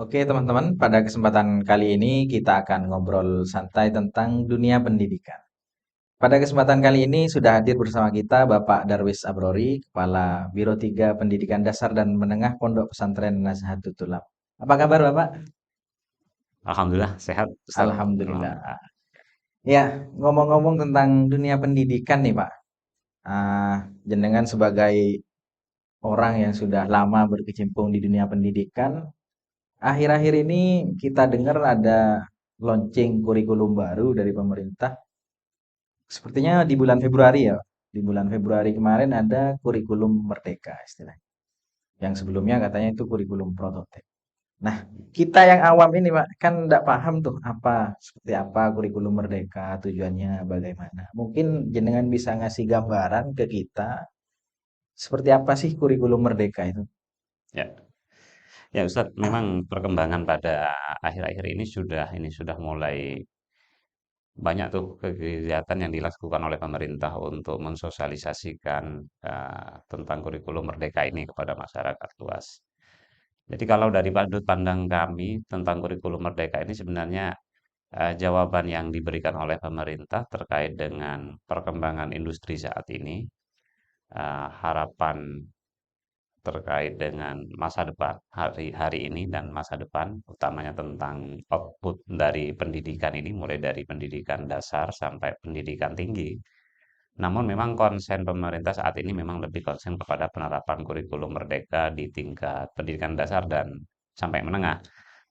Oke, teman-teman, pada kesempatan kali ini kita akan ngobrol santai tentang dunia pendidikan. Pada kesempatan kali ini sudah hadir bersama kita Bapak Darwis Abrori, Kepala Biro 3 Pendidikan Dasar dan Menengah Pondok Pesantren Nazahatul Tulab. Apa kabar, Bapak? Alhamdulillah sehat, Ustaz. Alhamdulillah. Alhamdulillah. Ya, ngomong-ngomong tentang dunia pendidikan nih, Pak. Jenengan sebagai orang yang sudah lama berkecimpung di dunia pendidikan, akhir-akhir ini kita dengar ada launching kurikulum baru dari pemerintah. Sepertinya di bulan Februari ya. Di bulan Februari kemarin ada kurikulum Merdeka istilahnya. Yang sebelumnya katanya itu kurikulum prototipe. Nah, kita yang awam ini Pak, kan tidak paham tuh seperti apa kurikulum Merdeka, tujuannya bagaimana. Mungkin jenengan bisa ngasih gambaran ke kita seperti apa sih kurikulum Merdeka itu? Ya, ya Ustaz, memang perkembangan pada akhir-akhir ini sudah mulai banyak tuh kegiatan yang dilakukan oleh pemerintah untuk mensosialisasikan tentang kurikulum Merdeka ini kepada masyarakat luas. Jadi kalau dari sudut pandang kami tentang kurikulum Merdeka ini sebenarnya jawaban yang diberikan oleh pemerintah terkait dengan perkembangan industri saat ini, harapan terkait dengan masa depan hari-hari ini dan masa depan, utamanya tentang output dari pendidikan ini, mulai dari pendidikan dasar sampai pendidikan tinggi. Namun memang konsen pemerintah saat ini memang lebih konsen kepada penerapan kurikulum merdeka di tingkat pendidikan dasar dan sampai menengah.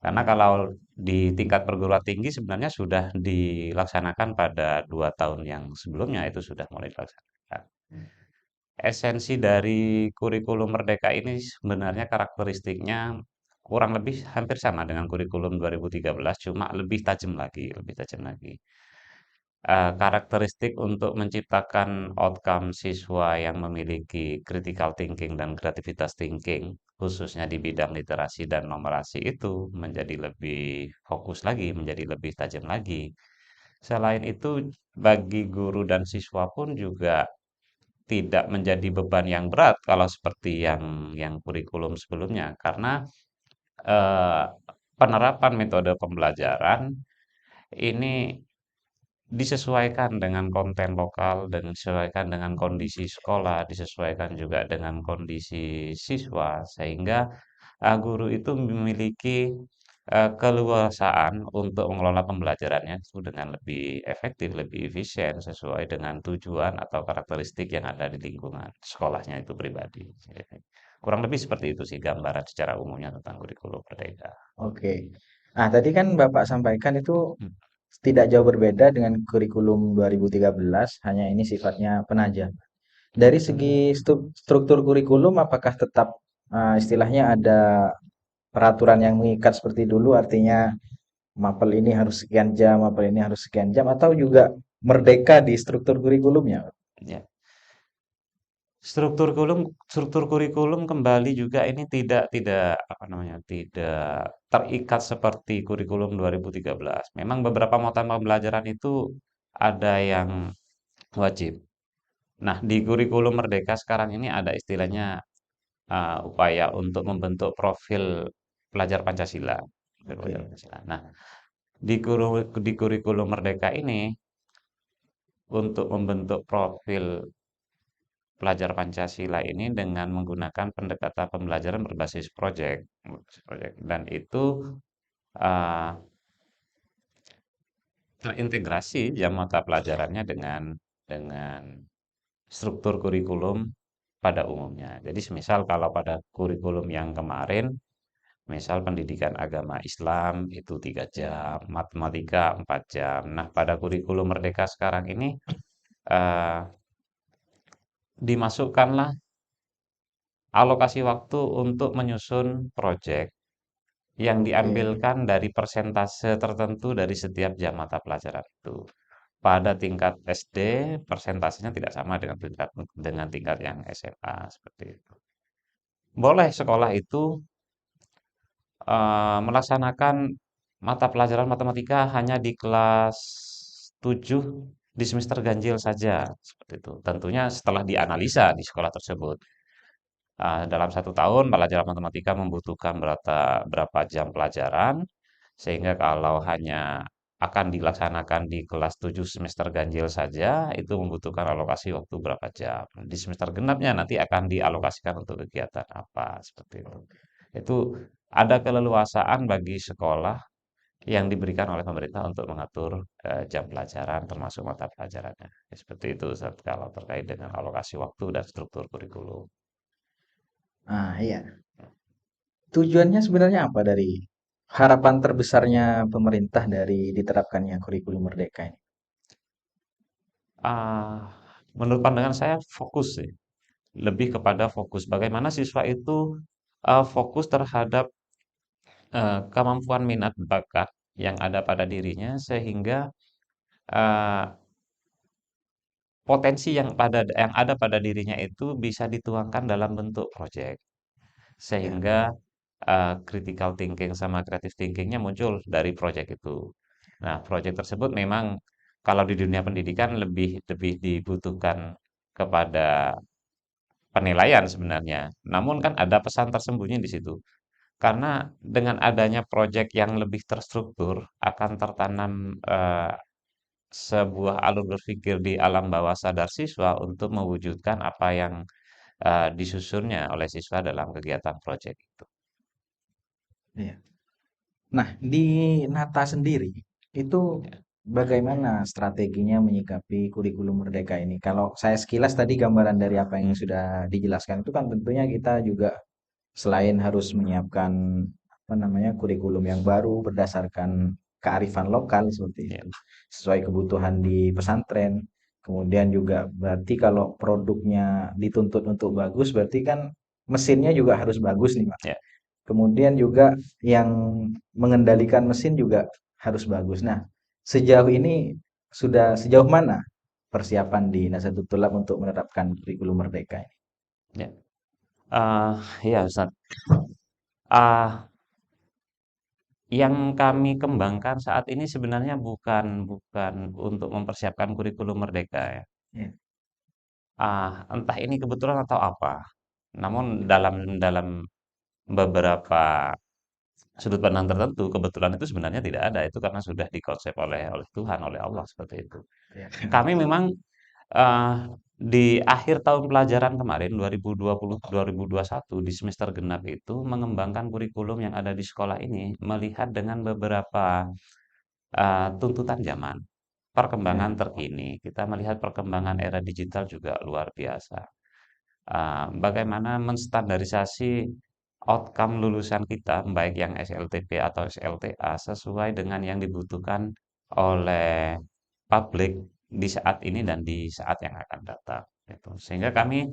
Karena kalau di tingkat perguruan tinggi sebenarnya sudah dilaksanakan pada 2 tahun yang sebelumnya itu sudah mulai dilaksanakan. Esensi dari kurikulum Merdeka ini sebenarnya karakteristiknya kurang lebih hampir sama dengan kurikulum 2013, cuma lebih tajam lagi, lebih tajam lagi. Karakteristik untuk menciptakan outcome siswa yang memiliki critical thinking dan creativitas thinking, khususnya di bidang literasi dan numerasi itu menjadi lebih fokus lagi, menjadi lebih tajam lagi. Selain itu, bagi guru dan siswa pun juga tidak menjadi beban yang berat kalau seperti yang kurikulum sebelumnya karena eh, penerapan metode pembelajaran ini disesuaikan dengan konten lokal dan disesuaikan dengan kondisi sekolah, disesuaikan juga dengan kondisi siswa sehingga guru itu memiliki keleluasaan untuk mengelola pembelajarannya itu dengan lebih efektif, lebih efisien sesuai dengan tujuan atau karakteristik yang ada di lingkungan sekolahnya itu pribadi. Kurang lebih seperti itu sih gambaran secara umumnya tentang kurikulum Merdeka. Oke. Nah, tadi kan Bapak sampaikan itu Hmm. tidak jauh berbeda dengan kurikulum 2013, hanya ini sifatnya penajam. Dari segi struktur kurikulum, apakah tetap istilahnya ada peraturan yang mengikat seperti dulu, artinya mapel ini harus sekian jam, mapel ini harus sekian jam, atau juga merdeka di struktur kurikulumnya? Ya. Struktur kurikulum kembali juga ini tidak apa namanya, tidak terikat seperti kurikulum 2013. Memang beberapa mata pembelajaran itu ada yang wajib. Nah, di kurikulum Merdeka sekarang ini ada istilahnya upaya untuk membentuk profil pelajar Pancasila. Pelajar Oke, Pancasila. Nah, di kurikulum Merdeka ini untuk membentuk profil pelajar Pancasila ini dengan menggunakan pendekatan pembelajaran berbasis proyek, dan itu uh, terintegrasi jam mata pelajarannya dengan struktur kurikulum pada umumnya. Jadi semisal kalau pada kurikulum yang kemarin, misal pendidikan agama Islam itu 3 jam, matematika 4 jam. Nah, pada kurikulum Merdeka sekarang ini uh, dimasukkanlah alokasi waktu untuk menyusun proyek yang oke, diambilkan dari persentase tertentu dari setiap jam mata pelajaran itu. Pada tingkat SD, persentasenya tidak sama dengan tingkat yang SMA seperti itu. Boleh sekolah itu melaksanakan mata pelajaran matematika hanya di kelas 7 di semester ganjil saja seperti itu. Tentunya setelah dianalisa di sekolah tersebut. Dalam 1 tahun pelajaran matematika membutuhkan berapa jam pelajaran, sehingga kalau hanya akan dilaksanakan di kelas 7 semester ganjil saja, itu membutuhkan alokasi waktu berapa jam. Di semester genapnya nanti akan dialokasikan untuk kegiatan apa, seperti itu. Itu ada keleluasaan bagi sekolah yang diberikan oleh pemerintah untuk mengatur jam pelajaran termasuk mata pelajarannya. Ya, seperti itu Ustaz, kalau terkait dengan alokasi waktu dan struktur kurikulum. Ah, iya. Tujuannya sebenarnya apa dari harapan terbesarnya pemerintah dari diterapkannya kurikulum merdeka ini? Ah, menurut pandangan saya fokus sih, lebih kepada fokus. Bagaimana siswa itu fokus terhadap kemampuan minat bakat yang ada pada dirinya sehingga eh, potensi yang ada pada dirinya itu bisa dituangkan dalam bentuk proyek. Ya, Sehingga critical thinking sama creative thinkingnya muncul dari proyek itu. Nah, proyek tersebut memang kalau di dunia pendidikan lebih lebih dibutuhkan kepada penilaian sebenarnya. Namun kan ada pesan tersembunyi di situ. Karena dengan adanya proyek yang lebih terstruktur akan tertanam sebuah alur berpikir di alam bawah sadar siswa untuk mewujudkan apa yang disusunnya oleh siswa dalam kegiatan proyek itu. iya. Nah, di Nata sendiri itu Ya. bagaimana strateginya menyikapi kurikulum merdeka ini? Kalau saya sekilas tadi gambaran dari apa yang Hmm, sudah dijelaskan itu kan tentunya kita juga selain harus menyiapkan apa namanya kurikulum yang baru berdasarkan kearifan lokal seperti ya, itu, sesuai kebutuhan di pesantren. Kemudian juga berarti kalau produknya dituntut untuk bagus, berarti kan mesinnya juga harus bagus nih, Pak. ya. Kemudian juga yang mengendalikan mesin juga harus bagus. Nah, sejauh ini sudah sejauh mana persiapan di Nasatul Tulab untuk menerapkan kurikulum merdeka ini? Ya. Iya Ustaz. Ah, yang kami kembangkan saat ini sebenarnya bukan bukan untuk mempersiapkan kurikulum merdeka ya. Ya, Entah ini kebetulan atau apa. Namun dalam dalam beberapa sudut pandang tertentu, kebetulan itu sebenarnya tidak ada. Itu karena sudah dikonsep oleh Tuhan, oleh Allah seperti itu. ya, Kami memang eh, di akhir tahun pelajaran kemarin 2020-2021 di semester genap itu mengembangkan kurikulum yang ada di sekolah ini melihat dengan beberapa tuntutan zaman, perkembangan ya, terkini. Kita melihat perkembangan era digital juga luar biasa. Bagaimana menstandarisasi outcome lulusan kita, baik yang SLTP atau SLTA, sesuai dengan yang dibutuhkan oleh publik di saat ini dan di saat yang akan datang. Gitu. Sehingga kami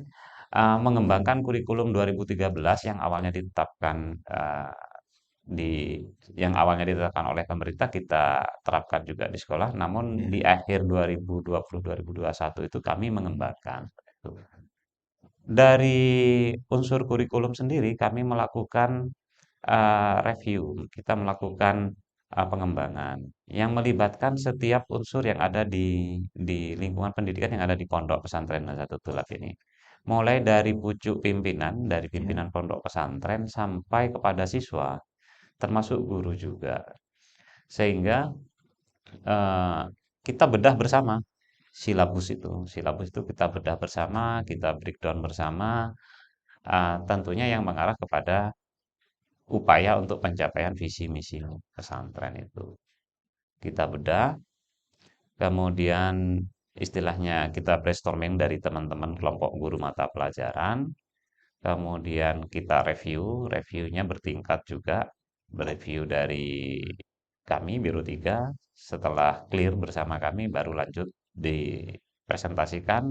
mengembangkan kurikulum 2013 yang awalnya ditetapkan di yang awalnya ditetapkan oleh pemerintah kita terapkan juga di sekolah, namun di ya, akhir 2020-2021 itu kami mengembangkan. Gitu. Dari unsur kurikulum sendiri kami melakukan review, kita melakukan pengembangan yang melibatkan setiap unsur yang ada di lingkungan pendidikan yang ada di pondok pesantren Nazatul Tulab ini. Mulai dari pucuk pimpinan, dari ya, pimpinan pondok pesantren sampai kepada siswa, termasuk guru juga. Sehingga eh, kita bedah bersama silabus itu kita bedah bersama, kita breakdown bersama, tentunya yang mengarah kepada upaya untuk pencapaian visi misi pesantren itu. Kita bedah, kemudian istilahnya kita brainstorming dari teman-teman kelompok guru mata pelajaran, kemudian kita reviewnya bertingkat juga, review dari kami Biro 3, setelah clear bersama kami baru lanjut dipresentasikan,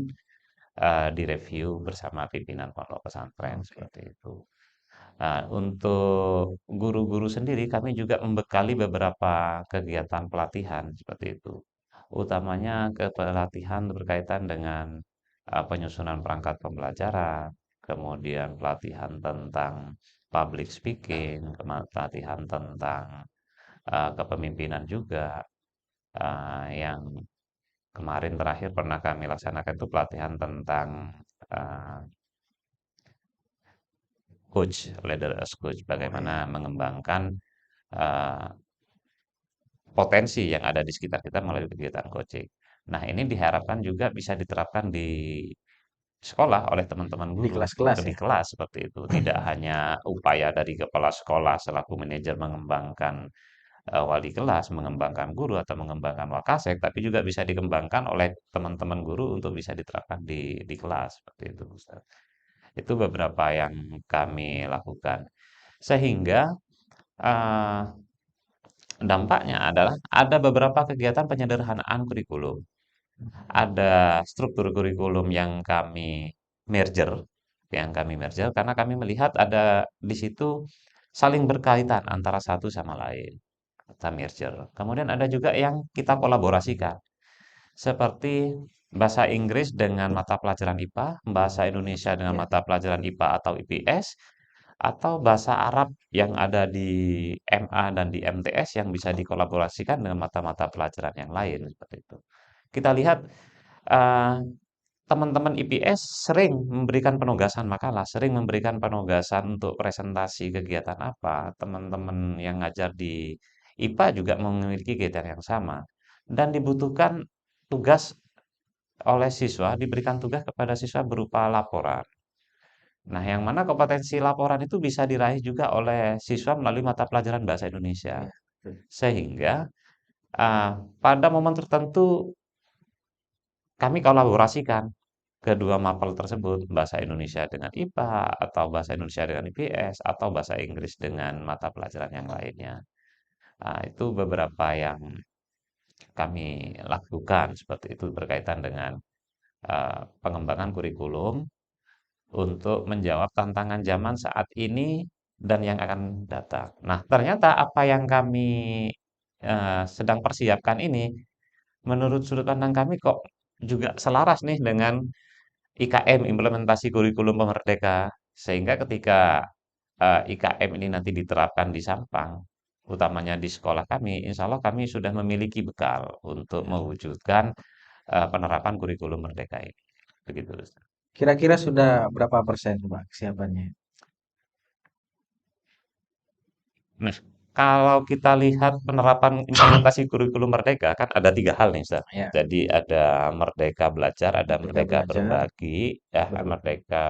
direview bersama pimpinan pondok pesantren oke, seperti itu. Nah, untuk guru-guru sendiri kami juga membekali beberapa kegiatan pelatihan seperti itu. Utamanya ke pelatihan berkaitan dengan penyusunan perangkat pembelajaran, kemudian pelatihan tentang public speaking, pelatihan tentang kepemimpinan juga, yang kemarin terakhir pernah kami laksanakan itu pelatihan tentang eh, coach, leader as coach, Oh bagaimana ya, mengembangkan eh, potensi yang ada di sekitar kita melalui kegiatan coaching. Nah, ini diharapkan juga bisa diterapkan di sekolah oleh teman-teman di guru kelas-kelas di ya. kelas seperti itu. Tidak hanya upaya dari kepala sekolah selaku manajer mengembangkan wali kelas, mengembangkan guru atau mengembangkan wakasek, tapi juga bisa dikembangkan oleh teman-teman guru untuk bisa diterapkan di kelas seperti itu, Ustaz. Itu beberapa yang kami lakukan. Sehingga eh, dampaknya adalah ada beberapa kegiatan penyederhanaan kurikulum. Ada struktur kurikulum yang kami merger karena kami melihat ada di situ saling berkaitan antara satu sama lain. Kita merger. Kemudian ada juga yang kita kolaborasikan, seperti bahasa Inggris dengan mata pelajaran IPA, bahasa Indonesia dengan Ya. mata pelajaran IPA atau IPS, atau bahasa Arab yang ada di MA dan di MTS yang bisa dikolaborasikan dengan mata-mata pelajaran yang lain seperti itu. Kita lihat eh, teman-teman IPS sering memberikan penugasan makalah, sering memberikan penugasan untuk presentasi kegiatan apa. Teman-teman yang ngajar di IPA juga memiliki kegiatan yang sama. Dan dibutuhkan tugas oleh siswa, diberikan tugas kepada siswa berupa laporan. Nah, yang mana kompetensi laporan itu bisa diraih juga oleh siswa melalui mata pelajaran bahasa Indonesia. Ya, betul. Sehingga ah, pada momen tertentu kami kolaborasikan kedua mapel tersebut, bahasa Indonesia dengan IPA, atau bahasa Indonesia dengan IPS, atau bahasa Inggris dengan mata pelajaran yang lainnya. Nah, itu beberapa yang kami lakukan seperti itu berkaitan dengan pengembangan kurikulum untuk menjawab tantangan zaman saat ini dan yang akan datang. Nah, ternyata apa yang kami sedang persiapkan ini, menurut sudut pandang kami kok juga selaras nih dengan IKM, implementasi kurikulum Merdeka. Sehingga ketika IKM ini nanti diterapkan di Sampang, utamanya di sekolah kami, insya Allah kami sudah memiliki bekal untuk Ya. mewujudkan penerapan kurikulum Merdeka ini. Begitu, Ustaz. Kira-kira sudah berapa persen Pak kesiapannya? Nah, kalau kita lihat penerapan implementasi kurikulum Merdeka, kan ada tiga hal nih, Ustaz. Ya, Jadi ada Merdeka Belajar, ada Merdeka Merdeka Belajar, Berbagi, ya berbagi. Merdeka,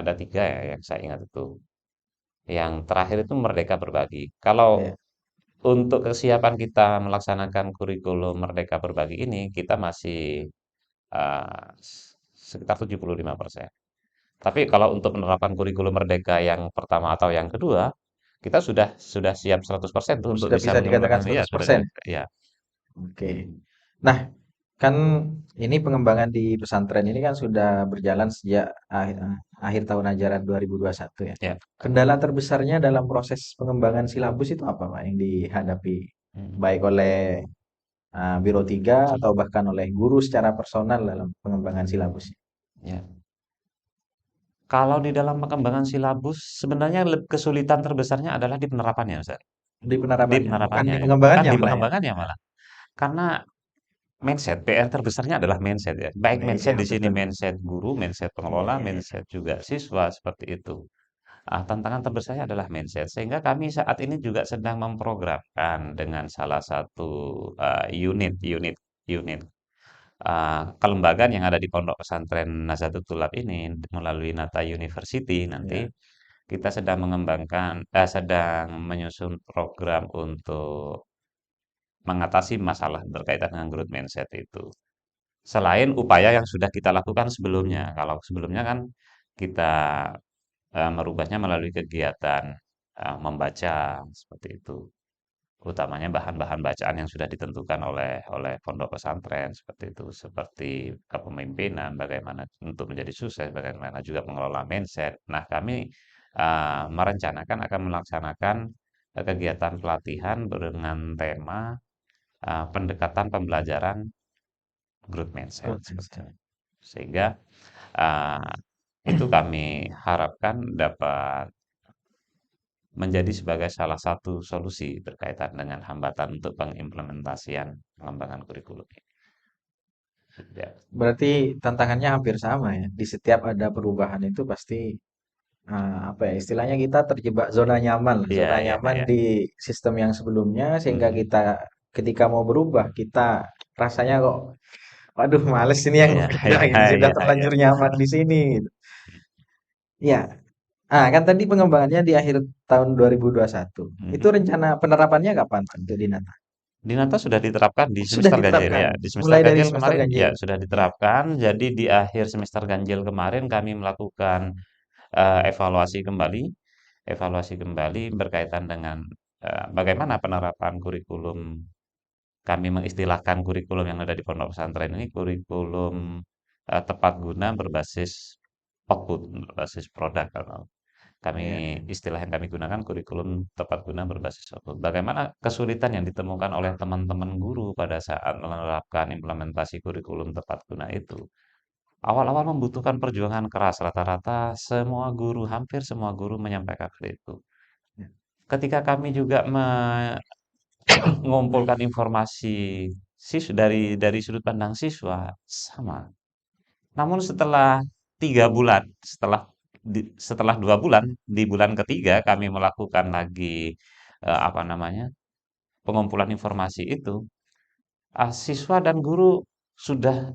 ada tiga ya yang saya ingat itu. Yang terakhir itu Merdeka Berbagi. Kalau Ya. untuk kesiapan kita melaksanakan kurikulum Merdeka Berbagi ini, kita masih sekitar 75%. Tapi kalau untuk penerapan kurikulum Merdeka yang pertama atau yang kedua, kita sudah siap 100% tuh Oh, untuk sudah bisa bisa dikatakan mengembangkan, ya sudah 100%. ya. Oke. Nah, kan ini pengembangan di pesantren ini kan sudah berjalan sejak akhir tahun ajaran 2021 ya. Ya. Kendala terbesarnya dalam proses pengembangan silabus itu apa Pak yang dihadapi Hmm. baik oleh Biro 3 atau bahkan oleh guru secara personal dalam pengembangan silabusnya? Ya. Kalau di dalam pengembangan silabus, sebenarnya kesulitan terbesarnya adalah di penerapannya, Ustaz. Di Di penerapannya, bukan penerapannya di ya. Bukan pengembangannya di malah ya. pengembangannya malah. Karena mindset, PR terbesarnya adalah mindset ya. Baik mindset Iya, di sini betul. mindset guru, mindset Iya, pengelola, iya, iya. mindset juga siswa seperti itu. Tantangan terbesarnya adalah mindset. Sehingga kami saat ini juga sedang memprogramkan dengan salah satu unit kelembagaan yang ada di Pondok Pesantren Nazatul Tulab ini melalui Nata University nanti Ya. kita sedang mengembangkan, sedang menyusun program untuk mengatasi masalah berkaitan dengan growth mindset itu. Selain upaya yang sudah kita lakukan sebelumnya. Kalau sebelumnya kan kita merubahnya melalui kegiatan membaca seperti itu. Utamanya bahan-bahan bacaan yang sudah ditentukan oleh pondok pesantren seperti itu, seperti kepemimpinan, bagaimana untuk menjadi sukses, bagaimana juga mengelola mindset. Nah, kami merencanakan akan melaksanakan kegiatan pelatihan dengan tema pendekatan pembelajaran growth mindset Growth seperti mindset. itu. Sehingga uh, itu kami harapkan dapat menjadi sebagai salah satu solusi berkaitan dengan hambatan untuk pengimplementasian pengembangan kurikulum ini. Ya, Berarti tantangannya hampir sama ya. Di setiap ada perubahan itu pasti apa ya, istilahnya kita terjebak zona nyaman lah, Iya, zona iya, nyaman iya. di sistem yang sebelumnya sehingga Mhm. kita ketika mau berubah kita rasanya kok, waduh males ini yang Iya, beda iya, gitu, sudah iya, iya. terlanjur nyaman di sini gitu. Ya, kan tadi pengembangannya di akhir tahun 2021. Itu Mhm. rencana penerapannya kapan Pak, untuk di Nata? Di Natal sudah diterapkan di Oh, sudah semester ganjil diterapkan ya. Di semester mulai dari ganjil semester kemarin ganjil. ya sudah Ya, diterapkan. Jadi di akhir semester ganjil kemarin kami melakukan evaluasi kembali, berkaitan dengan bagaimana penerapan kurikulum. Kami mengistilahkan kurikulum yang ada di pondok pesantren ini kurikulum tepat guna berbasis output, berbasis produk. Kami ya, istilah yang kami gunakan kurikulum tepat guna berbasis output. Bagaimana kesulitan yang ditemukan oleh teman-teman guru pada saat menerapkan implementasi kurikulum tepat guna itu. Awal-awal membutuhkan perjuangan keras, rata-rata semua guru, hampir semua guru menyampaikan hal itu. ya. Ketika kami juga mengumpulkan informasi dari sudut pandang siswa, sama. Namun setelah 3 bulan, setelah 2 bulan, di bulan ketiga kami melakukan lagi apa namanya pengumpulan informasi itu, siswa dan guru sudah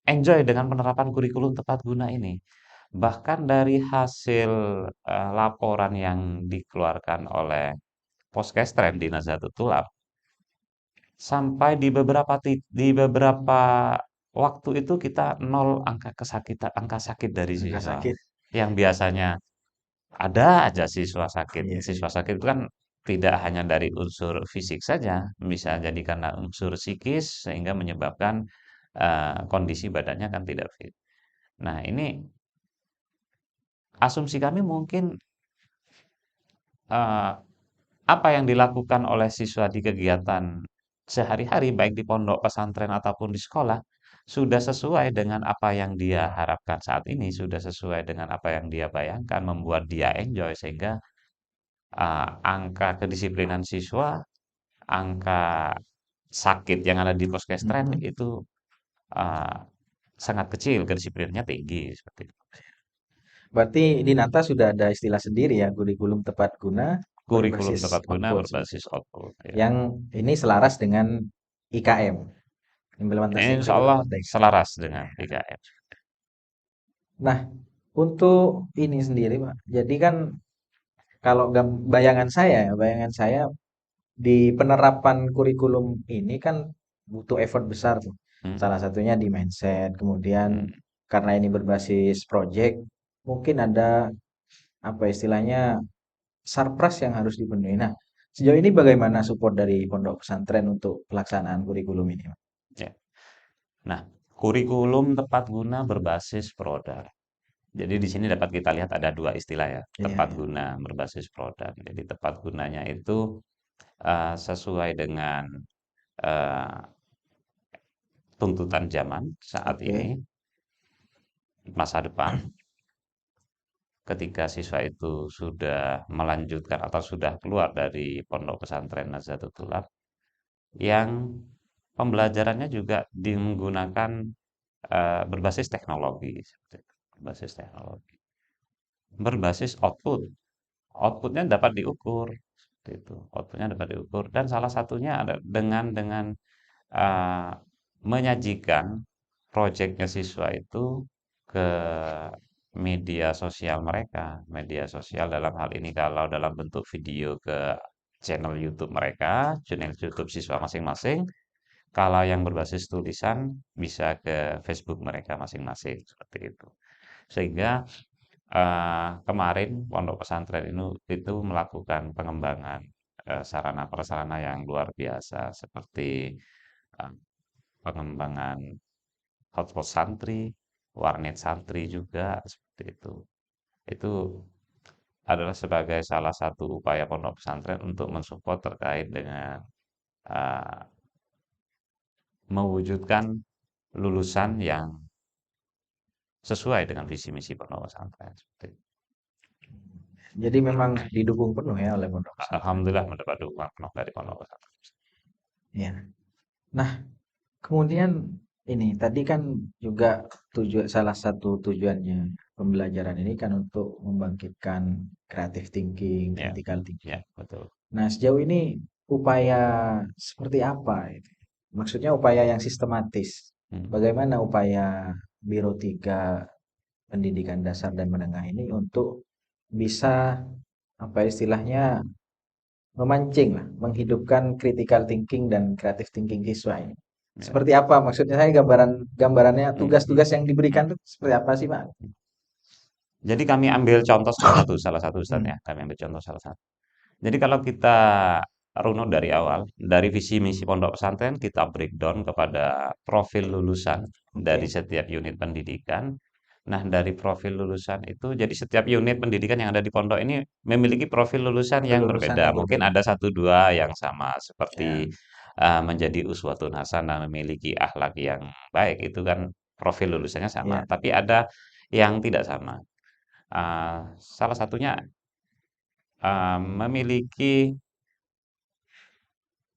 enjoy dengan penerapan kurikulum tepat guna ini. Bahkan dari hasil laporan yang dikeluarkan oleh Poskestren di Nazatul Tulab, sampai di beberapa waktu itu kita nol angka sakit dari Angka siswa. sakit. Yang biasanya ada aja siswa sakit. Iya, iya. Siswa sakit itu kan tidak hanya dari unsur fisik saja, bisa jadi karena unsur psikis sehingga menyebabkan kondisi badannya kan tidak fit. Nah, ini asumsi kami mungkin eh, apa yang dilakukan oleh siswa di kegiatan sehari-hari, baik di pondok pesantren ataupun di sekolah, sudah sesuai dengan apa yang dia harapkan saat ini, sudah sesuai dengan apa yang dia bayangkan, membuat dia enjoy, sehingga angka kedisiplinan siswa, angka sakit yang ada di Poskestren Mhm. itu uh, sangat kecil, kedisiplinannya tinggi, seperti itu. Berarti di Nata sudah ada istilah sendiri ya, kurikulum tepat guna Kurikulum berbasis tepat guna output seperti berbasis itu. output, ya. Yang ini selaras dengan IKM, implementasi Insya kurikulum Allah merdeka. selaras dengan IKM. Nah, untuk ini sendiri, Pak. Jadi kan kalau bayangan saya di penerapan kurikulum ini kan butuh effort besar tuh. Hmm, Salah satunya di mindset, kemudian hmm. karena ini berbasis project, mungkin ada apa istilahnya sarpras yang harus dipenuhi. Nah, sejauh ini bagaimana support dari pondok pesantren untuk pelaksanaan kurikulum ini, Pak? Ya. Nah, kurikulum tepat guna berbasis produk. Jadi di sini dapat kita lihat ada dua istilah ya, Iya, tepat iya. guna berbasis produk. Jadi tepat gunanya itu sesuai dengan eh, tuntutan zaman saat ini, Oke, masa depan, ketika siswa itu sudah melanjutkan atau sudah keluar dari pondok pesantren Nazatul Tulab, yang pembelajarannya juga menggunakan berbasis teknologi, seperti itu. Berbasis teknologi, berbasis output. Outputnya dapat diukur, seperti itu. Outputnya dapat diukur dan salah satunya ada dengan uh, menyajikan proyeknya siswa itu ke media sosial mereka. Media sosial dalam hal ini kalau dalam bentuk video ke channel YouTube mereka, channel YouTube siswa masing-masing. Kalau yang berbasis tulisan bisa ke Facebook mereka masing-masing, seperti itu. Sehingga kemarin pondok pesantren itu melakukan pengembangan sarana prasarana yang luar biasa seperti eh, pengembangan hotspot santri, warnet santri juga seperti itu. Itu adalah sebagai salah satu upaya pondok pesantren untuk mensupport terkait dengan eh, mewujudkan lulusan yang sesuai dengan visi misi pondok pesantren seperti itu. jadi memang didukung penuh ya oleh pondok pesantren. Alhamdulillah mendapat dukungan penuh dari pondok pesantren. Ya. Nah, kemudian ini tadi kan juga salah satu tujuannya pembelajaran ini kan untuk membangkitkan creative thinking, Ya, critical ya, thinking. betul. Nah, sejauh ini upaya seperti apa itu? Maksudnya upaya yang sistematis. Hmm. Bagaimana upaya Biro 3 Pendidikan Dasar dan Menengah ini untuk bisa apa istilahnya memancing lah, menghidupkan critical thinking dan creative thinking siswa ini. Ya. Seperti apa? Maksudnya saya gambarannya Hmm, tugas-tugas yang hmm, diberikan itu seperti apa sih, Pak? hmm. Jadi kami ambil contoh salah satu Ustaz Hmm, ya. Kami ambil contoh salah satu. Jadi kalau kita runut dari awal, dari visi misi pondok pesantren kita breakdown kepada profil lulusan dari oke. setiap unit pendidikan. Nah, dari profil lulusan itu, jadi setiap unit pendidikan yang ada di pondok ini memiliki profil lulusan yang Kelulusan berbeda. yang Mungkin berbeda. ada satu dua yang sama, Ya, seperti menjadi uswatun hasanah, memiliki akhlak yang baik, itu kan profil lulusannya sama. ya. Tapi ada yang tidak sama. Salah satunya memiliki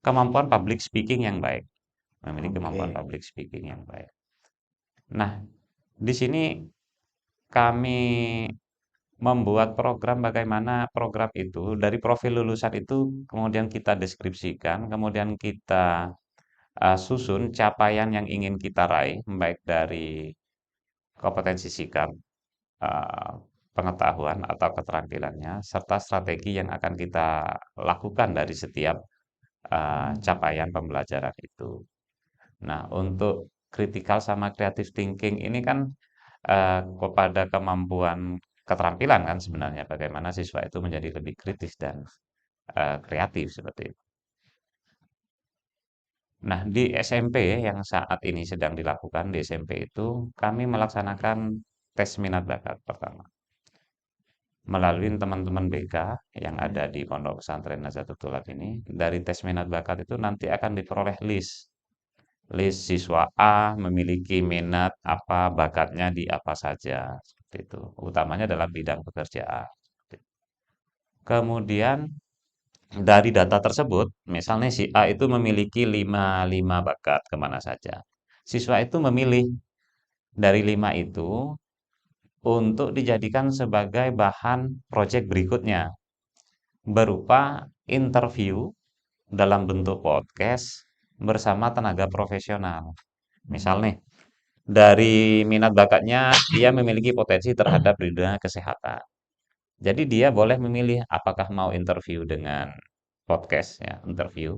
kemampuan public speaking yang baik, memiliki kemampuan Oke. public speaking yang baik. Nah, di sini kami membuat program bagaimana program itu dari profil lulusan itu kemudian kita deskripsikan, kemudian kita susun capaian yang ingin kita raih, baik dari kompetensi sikap, eee, pengetahuan atau keterampilannya, serta strategi yang akan kita lakukan dari setiap capaian pembelajaran itu. Nah, untuk kritikal sama creative thinking ini kan kepada kemampuan keterampilan kan sebenarnya bagaimana siswa itu menjadi lebih kritis dan kreatif seperti itu. Nah, di SMP yang saat ini sedang dilakukan di SMP itu kami melaksanakan tes minat bakat pertama melalui teman-teman BK yang ada Ya. di Pondok Pesantren Nazatul Tulab ini. Dari tes minat bakat itu nanti akan diperoleh list siswa A memiliki minat apa, bakatnya di apa saja, seperti itu. Utamanya dalam bidang pekerjaan. Kemudian dari data tersebut, misalnya si A itu memiliki lima bakat kemana saja. Siswa itu memilih dari 5 itu untuk dijadikan sebagai bahan proyek berikutnya, berupa interview dalam bentuk podcast bersama tenaga profesional. Misal Hmm. nih, dari minat bakatnya dia memiliki potensi terhadap dunia kesehatan. Jadi dia boleh memilih apakah mau interview dengan podcast ya, interview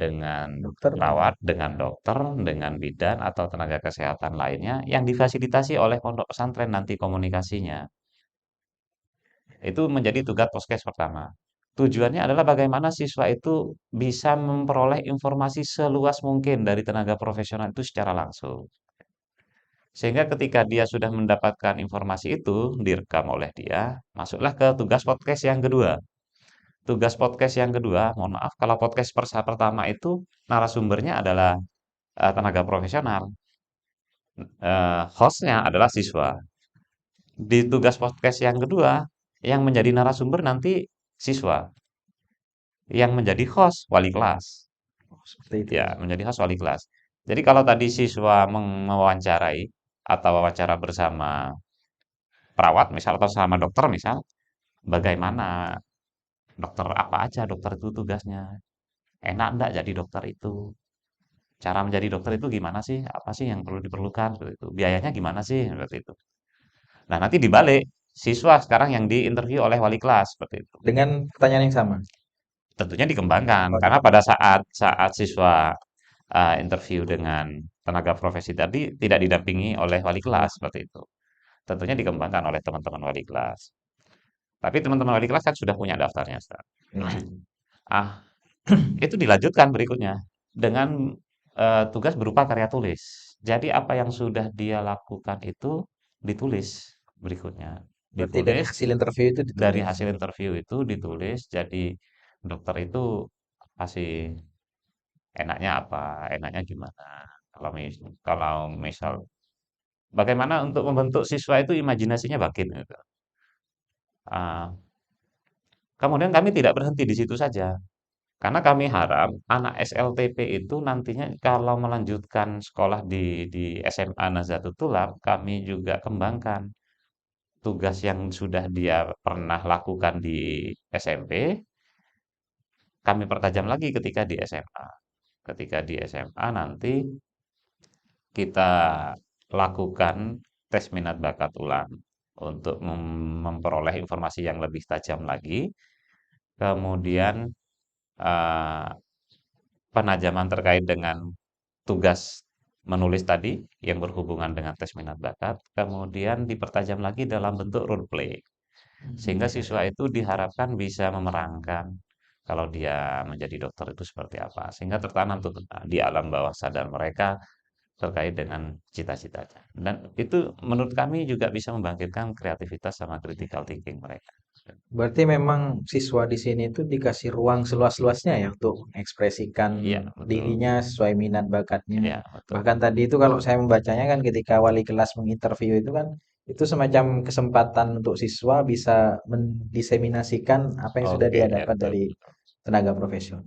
dengan Dokter mungkin. perawat, dengan dokter, dengan bidan atau tenaga kesehatan lainnya yang difasilitasi oleh pondok pesantren nanti komunikasinya. Itu menjadi tugas podcast pertama. Tujuannya adalah bagaimana siswa itu bisa memperoleh informasi seluas mungkin dari tenaga profesional itu secara langsung. Sehingga ketika dia sudah mendapatkan informasi itu, direkam oleh dia, masuklah ke tugas podcast yang kedua. Tugas podcast yang kedua, mohon maaf, kalau podcast pertama itu narasumbernya adalah tenaga profesional, hostnya adalah siswa. Di tugas podcast yang kedua, yang menjadi narasumber nanti siswa, yang menjadi host wali kelas. Oh, seperti itu Ya, ya. menjadi host wali kelas. Jadi kalau tadi siswa mewawancarai atau wawancara bersama perawat misal atau sama dokter misal, bagaimana dokter apa aja dokter itu tugasnya? Enak enggak jadi dokter itu? Cara menjadi dokter itu gimana sih? Apa sih yang perlu diperlukan? Seperti itu. Biayanya gimana sih? Seperti itu. Nah, nanti dibalik, siswa sekarang yang diinterview oleh wali kelas seperti itu. Dengan pertanyaan yang sama. Tentunya dikembangkan Oh, karena pada dikembangkan. saat saat siswa interview dengan tenaga profesi tadi tidak didampingi oleh wali kelas seperti itu. Tentunya dikembangkan oleh teman-teman wali kelas. Tapi teman-teman wali kelas kan sudah punya daftarnya, Ustaz. Ya. Ah, itu dilanjutkan berikutnya dengan tugas berupa karya tulis. Jadi apa yang sudah dia lakukan itu ditulis berikutnya. Berarti dari Ditulis hasil interview itu dari ditulis. hasil interview itu ditulis. Jadi dokter itu kasih enaknya apa, enaknya gimana. Kalau misal bagaimana untuk membentuk siswa itu imajinasinya bagus gitu. Ah, kemudian kami tidak berhenti di situ saja. Karena kami harap anak SLTP itu nantinya kalau melanjutkan sekolah di SMA Nahdlatul Tulab, kami juga kembangkan tugas yang sudah dia pernah lakukan di SMP, kami pertajam lagi ketika di SMA. Ketika di SMA nanti kita lakukan tes minat bakat ulang untuk memperoleh informasi yang lebih tajam lagi. Kemudian eh, penajaman terkait dengan tugas menulis tadi yang berhubungan dengan tes minat bakat, kemudian dipertajam lagi dalam bentuk role play. Sehingga Iya, siswa itu diharapkan bisa memerankan kalau dia menjadi dokter itu seperti apa. Sehingga tertanam tuh di alam bawah sadar mereka terkait dengan cita-citanya. Dan itu menurut kami juga bisa membangkitkan kreativitas sama critical thinking mereka. berarti memang siswa di sini tuh dikasih ruang seluas-luasnya ya untuk mengekspresikan Iya, betul. dirinya sesuai minat bakatnya. Iya, betul. Bahkan tadi itu kalau saya membacanya kan ketika wali kelas menginterview itu kan itu semacam kesempatan untuk siswa bisa mendiseminasikan apa yang sudah Oke, dia ya dapat betul. dari tenaga profesional.